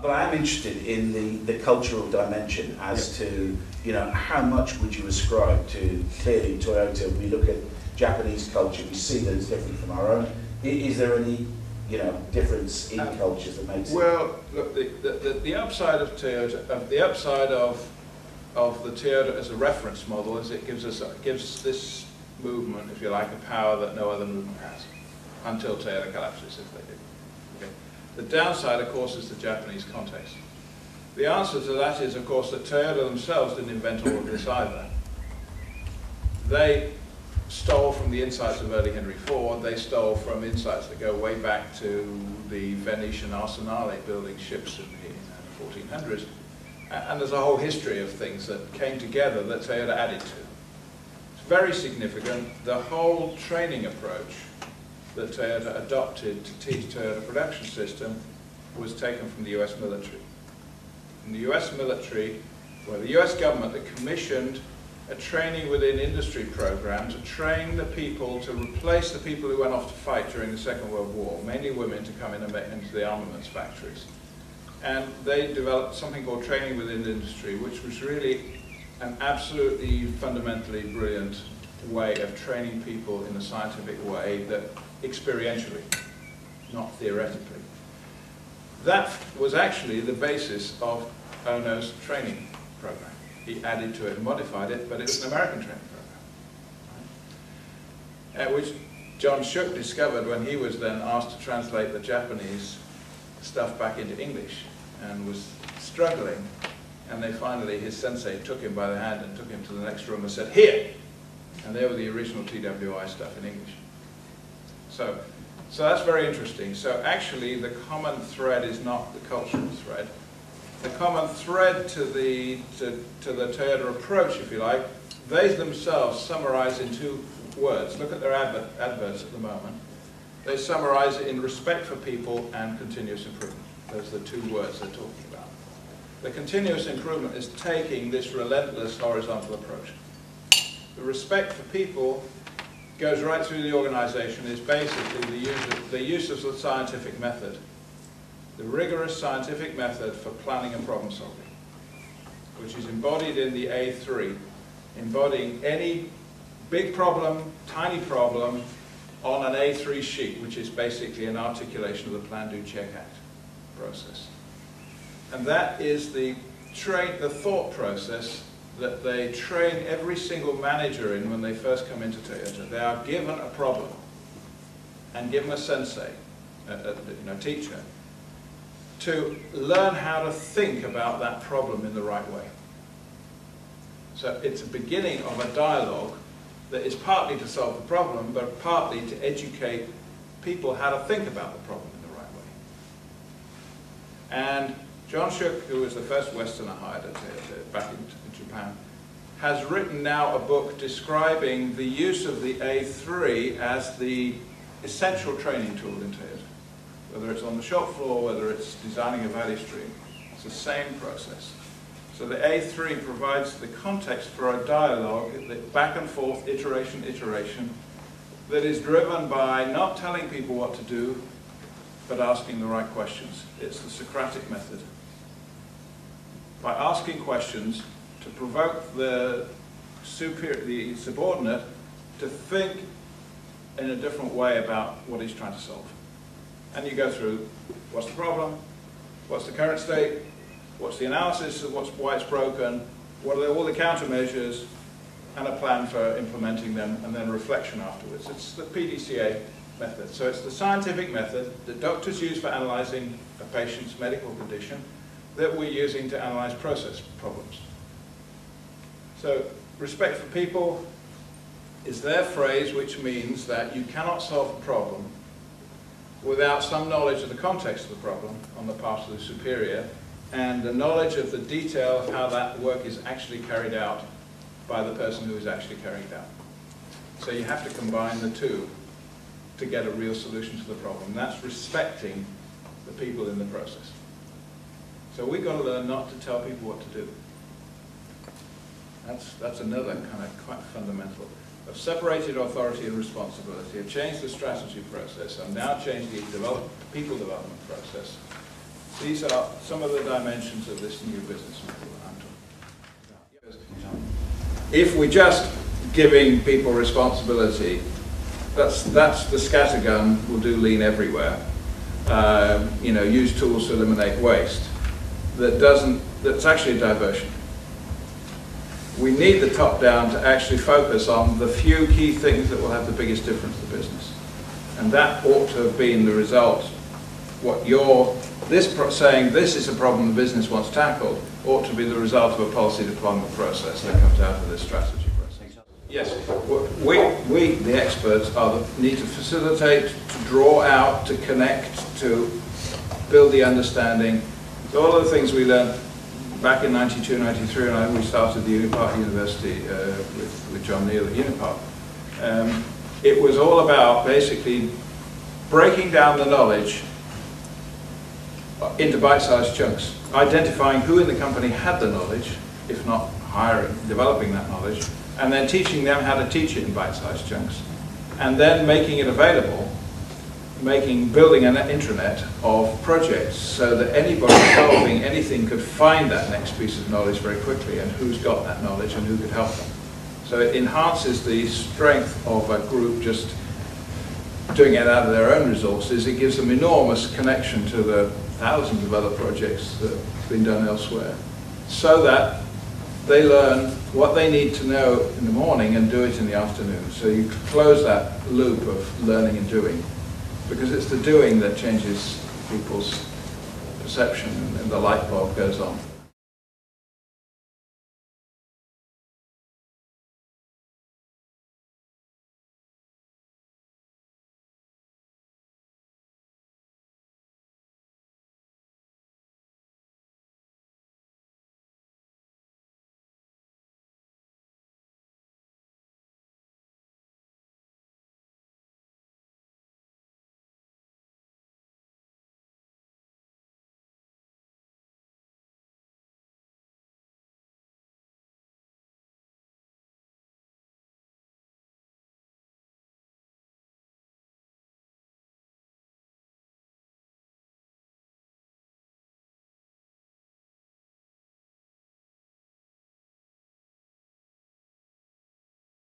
but I am interested in the cultural dimension as to, you know, how much would you ascribe to, clearly, Toyota? We look at Japanese culture, we see that it's different from our own. Is there any, you know, difference in cultures that makes well, look, the upside of Toyota, the upside of the Toyota as a reference model is it gives this movement, if you like, a power that no other movement has, until Toyota collapses, if they do. Okay. The downside, of course, is the Japanese context. The answer to that is, of course, that Toyota themselves didn't invent all of this either. They stole from the insights of early Henry Ford. They stole from insights that go way back to the Venetian Arsenale building ships in the 1400s. And there's a whole history of things that came together that Toyota added to. It's very significant. The whole training approach that Toyota adopted to teach Toyota production system was taken from the US military. In the US military, well, the US government had commissioned a training within industry program to train the people to replace the people who went off to fight during the Second World War, mainly women, to come in and into the armaments factories. And they developed something called training within industry, which was really an absolutely fundamentally brilliant way of training people in a scientific way, that experientially, not theoretically. That was actually the basis of Ono's training program. He added to it and modified it, but it was an American training program, which John Shook discovered when he was then asked to translate the Japanese stuff back into English and was struggling. And they finally, his sensei took him by the hand and took him to the next room and said, "Here!" And there were the original TWI stuff in English. So that's very interesting. So actually the common thread is not the cultural thread. The common thread to the Toyota approach, if you like, they themselves summarize in 2 words. Look at their adverts at the moment. They summarize it in respect for people and continuous improvement. Those are the 2 words they're talking about. The continuous improvement is taking this relentless horizontal approach. The respect for people goes right through the organization, is basically the use of the scientific method. The rigorous scientific method for planning and problem solving, which is embodied in the A3, embodying any big problem, tiny problem, on an A3 sheet, which is basically an articulation of the Plan, Do, Check, Act process. And that is the thought process that they train every single manager in when they first come into Toyota. They are given a problem and given a sensei, teacher, to learn how to think about that problem in the right way. So it's a beginning of a dialogue that is partly to solve the problem, but partly to educate people how to think about the problem in the right way. And John Shook, who was the first Westerner hired at Toyota back in Japan, has written now a book describing the use of the A3 as the essential training tool in Toyota. Whether it's on the shop floor, whether it's designing a value stream, it's the same process. So the A3 provides the context for a dialogue, the back and forth, iteration, that is driven by not telling people what to do, but asking the right questions. It's the Socratic method. By asking questions to provoke the subordinate to think in a different way about what he's trying to solve. And you go through, what's the problem? What's the current state? What's the analysis of why it's broken? What are all the countermeasures? And a plan for implementing them, and then reflection afterwards. It's the PDCA method. So it's the scientific method that doctors use for analyzing a patient's medical condition that we're using to analyze process problems. So respect for people is their phrase, which means that you cannot solve a problem without some knowledge of the context of the problem on the part of the superior, and the knowledge of the detail of how that work is actually carried out by the person who is actually carrying it out. So you have to combine the 2 to get a real solution to the problem. That's respecting the people in the process. So we've got to learn not to tell people what to do. That's another kind of quite fundamental. I've separated authority and responsibility. I've changed the strategy process. I've now changed the people development process These are some of the dimensions of this new business model that I'm talking about. If we're just giving people responsibility, that's the scattergun, will do lean everywhere. You know, use tools to eliminate waste. That's actually a diversion. We need the top down to actually focus on the few key things that will have the biggest difference to the business. And that ought to have been the result. What you're saying this is a problem the business wants tackled ought to be the result of a policy deployment process that comes out of this strategy process. Yes, we the experts, need to facilitate, to draw out, to connect, to build the understanding. So all of the things we learned back in 92, 93, when we started the Unipark University with John Neal at Unipark. It was all about basically breaking down the knowledge into bite-sized chunks, identifying who in the company had the knowledge, if not developing that knowledge, and then teaching them how to teach it in bite-sized chunks, and then making it available, building an intranet of projects so that anybody solving anything could find that next piece of knowledge very quickly and who's got that knowledge and who could help them. So it enhances the strength of a group just doing it out of their own resources. It gives them enormous connection to the thousands of other projects that have been done elsewhere, so that they learn what they need to know in the morning and do it in the afternoon. So you close that loop of learning and doing, because it's the doing that changes people's perception and the light bulb goes on.